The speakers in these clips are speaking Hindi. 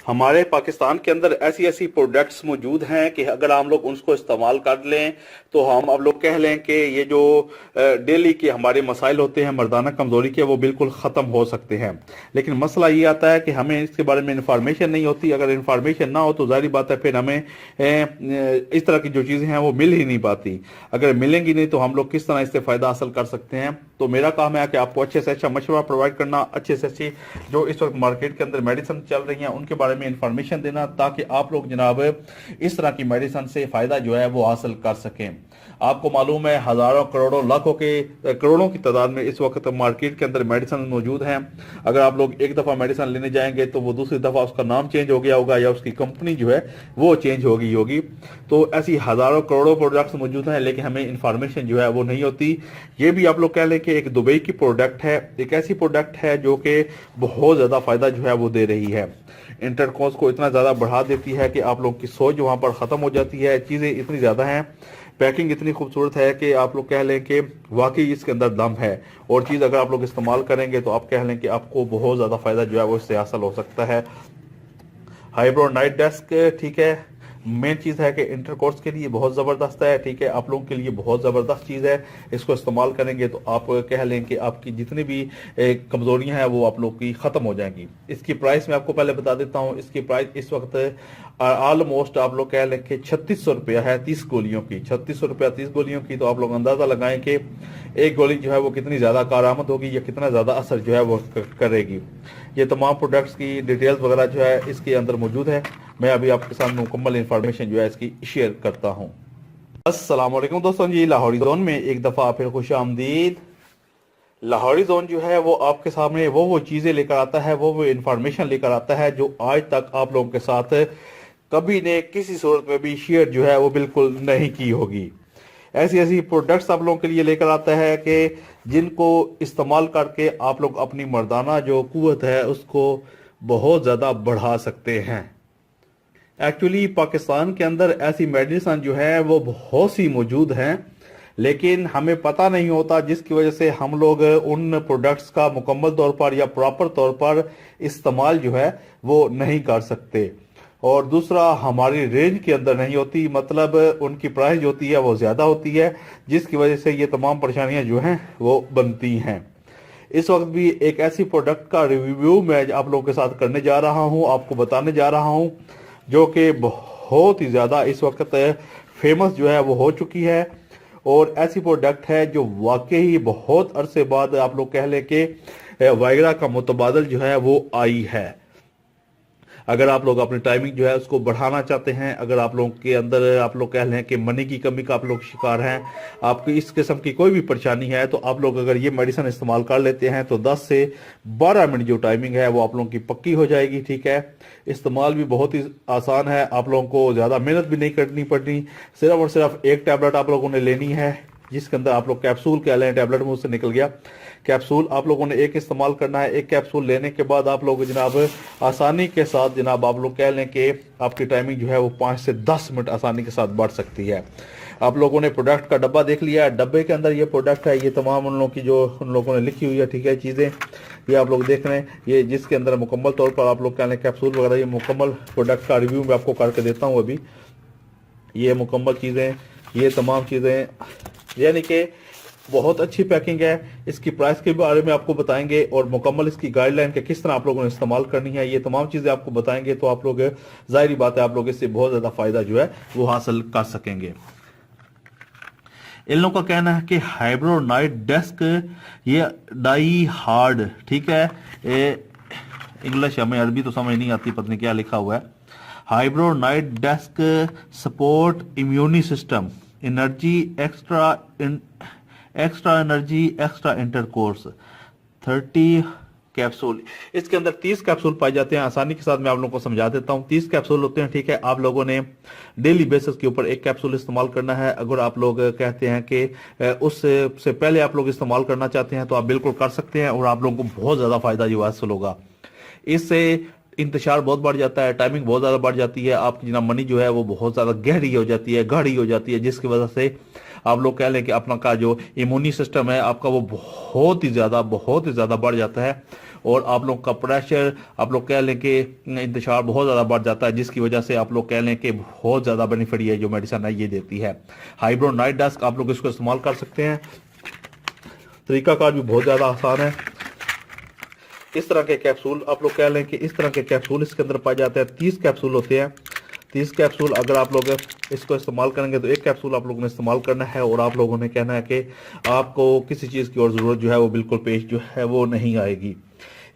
हमारे पाकिस्तान के अंदर ऐसी ऐसी प्रोडक्ट्स मौजूद हैं कि अगर हम लोग उसको इस्तेमाल कर लें तो हम अब लोग कह लें कि ये जो डेली के हमारे मसाइल होते हैं मर्दाना कमजोरी के, वो बिल्कुल ख़त्म हो सकते हैं। लेकिन मसला ये आता है कि हमें इसके बारे में इंफॉर्मेशन नहीं होती। अगर इंफॉर्मेशन ना हो तो जाहिर बात है फिर हमें इस तरह की जो चीज़ें हैं वो मिल ही नहीं पाती। अगर मिलेंगी नहीं तो हम लोग किस तरह इससे फ़ायदा हासिल कर सकते हैं। तो मेरा काम है कि आपको अच्छे से अच्छा मशवरा प्रोवाइड करना, अच्छे से अच्छी जो इस वक्त मार्केट के अंदर मेडिसिन चल रही हैं उनके बारे में इंफॉर्मेशन देना, ताकि आप लोग जनाब इस तरह की मेडिसिन से फ़ायदा जो है वो हासिल कर सकें। आपको मालूम है हज़ारों करोड़ों लाखों के करोड़ों की तादाद में इस वक्त मार्केट के अंदर मेडिसिन मौजूद हैं। अगर आप लोग एक दफ़ा मेडिसिन लेने जाएंगे तो वो दूसरी दफ़ा उसका नाम चेंज हो गया होगा या उसकी कंपनी जो है वो चेंज हो गई होगी। तो ऐसी हज़ारों करोड़ों प्रोडक्ट्स मौजूद हैं, लेकिन हमें इंफॉर्मेशन जो है वो नहीं होती। ये भी आप लोग कह लें कि एक दुबई की प्रोडक्ट है, एक ऐसी प्रोडक्ट है जो कि बहुत ज़्यादा फ़ायदा जो है वो दे रही है। इंटरकोर्स को इतना ज़्यादा बढ़ा देती है कि आप लोग की सोच वहाँ पर ख़त्म हो जाती है। चीज़ें इतनी ज़्यादा हैं, पैकिंग इतनी खूबसूरत है कि आप लोग कह लें कि वाकई इसके अंदर दम है। और चीज़ अगर आप लोग इस्तेमाल करेंगे तो आप कह लें कि आपको बहुत ज़्यादा फ़ायदा जो है वो इससे हासिल हो सकता है। हाइब्रो नाइट डेस्क, ठीक है, मेन चीज़ है कि इंटरकोर्स के लिए बहुत ज़बरदस्त है, ठीक है, आप लोगों के लिए बहुत ज़बरदस्त चीज़ है। इसको इस्तेमाल करेंगे तो आप कह लें कि आपकी जितनी भी कमज़ोरियां हैं वो आप लोग की ख़त्म हो जाएंगी। इसकी प्राइस मैं आपको पहले बता देता हूँ। इसकी प्राइस इस वक्त ऑलमोस्ट आप लोग कह लें कि 3600 रुपया है 30 गोलियों की। 3600 रुपया 30 गोलियों की, तो आप लोग अंदाज़ा लगाएं कि एक गोली जो है वो कितनी ज़्यादा कारआमद होगी या कितना ज़्यादा असर जो है वो करेगी। ये तमाम प्रोडक्ट्स की डिटेल्स वगैरह जो है इसके अंदर मौजूद है। मैं अभी आपके साथ मुकम्मल इंफॉर्मेशन जो है इसकी शेयर करता हूँ। अस्सलाम वालेकुम दोस्तों जी, लाहौरी जोन में एक दफ़ा फिर खुश आमदीद। लाहौरी जोन जो है वो आपके सामने वो चीज़ें लेकर आता है, वो इंफॉर्मेशन लेकर आता है जो आज तक आप लोगों के साथ कभी ने किसी सूरत में भी शेयर जो है वो बिल्कुल नहीं की होगी। ऐसी ऐसी प्रोडक्ट्स आप लोगों के लिए लेकर आता है कि जिनको इस्तेमाल करके आप लोग अपनी मर्दाना जो कुव्वत है उसको बहुत ज़्यादा बढ़ा सकते हैं। एक्चुअली पाकिस्तान के अंदर ऐसी मेडिसिन जो है वो बहुत सी मौजूद हैं, लेकिन हमें पता नहीं होता, जिसकी वजह से हम लोग उन प्रोडक्ट्स का मुकम्मल तौर पर या प्रॉपर तौर पर इस्तेमाल जो है वो नहीं कर सकते। और दूसरा, हमारी रेंज के अंदर नहीं होती, मतलब उनकी प्राइस जो होती है वो ज़्यादा होती है, जिसकी वजह से ये तमाम परेशानियां जो हैं वो बनती हैं। इस वक्त भी एक ऐसी प्रोडक्ट का रिव्यू मैं आप लोगों के साथ करने जा रहा हूं, आपको बताने जा रहा हूं, जो कि बहुत ही ज़्यादा इस वक्त फेमस जो है वो हो चुकी है। और ऐसी प्रोडक्ट है जो वाकई बहुत अरसे बाद आप लोग कह लें कि वायरा का मुतबादल जो है वो आई है। अगर आप लोग अपनी टाइमिंग जो है उसको बढ़ाना चाहते हैं, अगर आप लोगों के अंदर आप लोग कह लें कि मनी की कमी का आप लोग शिकार हैं, आपको इस किस्म की कोई भी परेशानी है, तो आप लोग अगर ये मेडिसिन इस्तेमाल कर लेते हैं तो 10 से 12 मिनट जो टाइमिंग है वो आप लोगों की पक्की हो जाएगी। ठीक है, इस्तेमाल भी बहुत ही आसान है, आप लोगों को ज़्यादा मेहनत भी नहीं करनी पड़नी। सिर्फ और सिर्फ एक टैबलेट आप लोगों ने लेनी है, जिसके अंदर आप लोग कैप्सूल कह लें, टैबलेट मुंह से निकल गया, कैप्सूल आप लोगों ने एक इस्तेमाल करना है। एक कैप्सूल लेने के बाद आप लोग जनाब आसानी के साथ जनाब आप लोग कह लें कि आपकी टाइमिंग जो है वो 5 से 10 मिनट आसानी के साथ बढ़ सकती है। आप लोगों ने प्रोडक्ट का डब्बा देख लिया, डब्बे के अंदर ये प्रोडक्ट है, ये तमाम उन लोगों की जो उन लोगों ने लिखी हुई है, ठीक है, चीज़ें ये आप लोग देख रहे हैं, ये जिसके अंदर मुकम्मल तौर पर आप लोग कह लें कैप्सूल वगैरह, ये मुकम्मल प्रोडक्ट का रिव्यू मैं आपको करके देता हूँ अभी। ये मुकम्मल चीज़ें, ये तमाम चीज़ें, यानी कि बहुत अच्छी पैकिंग है। इसकी प्राइस के बारे में आपको बताएंगे और मुकम्मल इसकी गाइडलाइन के किस तरह आप लोगों ने इस्तेमाल करनी है, ये तमाम चीज़ें आपको बताएंगे। तो आप लोग जाहिर बात है आप लोग इससे बहुत ज़्यादा फ़ायदा जो है वो हासिल कर सकेंगे। इन लोगों का कहना है कि हाइब्रो नाइट डेस्क ये डाई हार्ड, ठीक है, इंग्लिश हमें अरबी तो समझ नहीं आती, पता नहीं क्या लिखा हुआ है। Eyebrow night desk support immune system energy extra energy extra intercourse 30 capsule. इसके अंदर 30 कैप्सूल पाए जाते हैं। आसानी के साथ मैं आप लोगों को समझा देता हूं। 30 कैप्सूल होते हैं, ठीक है। आप लोगों ने डेली बेसिस के ऊपर एक कैप्सूल इस्तेमाल करना है। अगर आप लोग कहते हैं कि उससे पहले आप लोग इस्तेमाल करना चाहते हैं तो आप बिल्कुल कर सकते हैं और आप लोगों को बहुत ज़्यादा फायदा जो हासिल होगा। इससे इंतशार बहुत बढ़ जाता है, टाइमिंग बहुत ज़्यादा बढ़ जाती है, आपकी जना मनी जो है वो बहुत ज़्यादा गहरी हो जाती है, गाढ़ी हो जाती है, जिसकी वजह से आप लोग कह लें कि अपना का जो इम्यूनी सिस्टम है आपका वो बहुत ही ज़्यादा बढ़ जाता है, और आप लोग का प्रेशर, आप लोग कह लें कि इंतशार बहुत ज़्यादा बढ़ जाता है, जिसकी वजह से आप लोग कह लें कि बहुत ज़्यादा बेनिफिट ये जो मेडिसिन है ये देती है। हाइब्रो नाइट डस्क आप लोग इसको इस्तेमाल कर सकते हैं, तरीकाकार भी बहुत ज़्यादा आसान है। इस तरह के कैप्सूल आप लोग कह लें कि इस तरह के कैप्सूल इसके अंदर पाए जाते हैं, 30 कैप्सूल होते हैं। 30 कैप्सूल अगर आप लोग इसको इस्तेमाल करेंगे तो एक कैप्सूल आप लोगों ने इस्तेमाल करना है, और आप लोगों ने कहना है कि आपको किसी चीज़ की और ज़रूरत जो है वो बिल्कुल पेश जो है वो नहीं आएगी।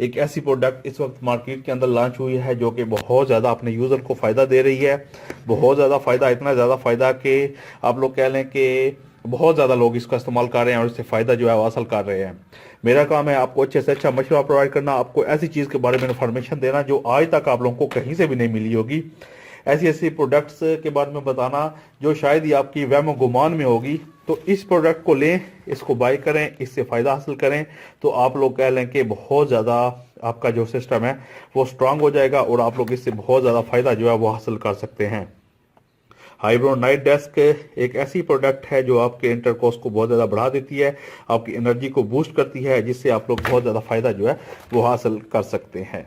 एक ऐसी प्रोडक्ट इस वक्त मार्केट के अंदर लॉन्च हुई है जो कि बहुत ज़्यादा अपने यूज़र को फ़ायदा दे रही है, बहुत ज़्यादा फ़ायदा, इतना ज़्यादा फ़ायदा कि आप लोग कह लें कि बहुत ज़्यादा लोग इसका इस्तेमाल कर रहे हैं और इससे फ़ायदा जो है वो हासिल कर रहे हैं। मेरा काम है आपको अच्छे से अच्छा मशवरा प्रोवाइड करना, आपको ऐसी चीज़ के बारे में इन्फॉर्मेशन देना जो आज तक आप लोगों को कहीं से भी नहीं मिली होगी, ऐसी ऐसी प्रोडक्ट्स के बारे में बताना जो शायद ही आपकी वहम गुमान में होगी। तो इस प्रोडक्ट को लें, इसको बाय करें, इससे फ़ायदा हासिल करें, तो आप लोग कह लें कि बहुत ज़्यादा आपका जो सिस्टम है वो स्ट्रांग हो जाएगा और आप लोग इससे बहुत ज़्यादा फ़ायदा जो है वो हासिल कर सकते हैं। हाइब्रो नाइट डेस्क एक ऐसी प्रोडक्ट है जो आपके इंटरकोर्स को बहुत ज़्यादा बढ़ा देती है, आपकी एनर्जी को बूस्ट करती है, जिससे आप लोग बहुत ज़्यादा फ़ायदा जो है वो हासिल कर सकते हैं।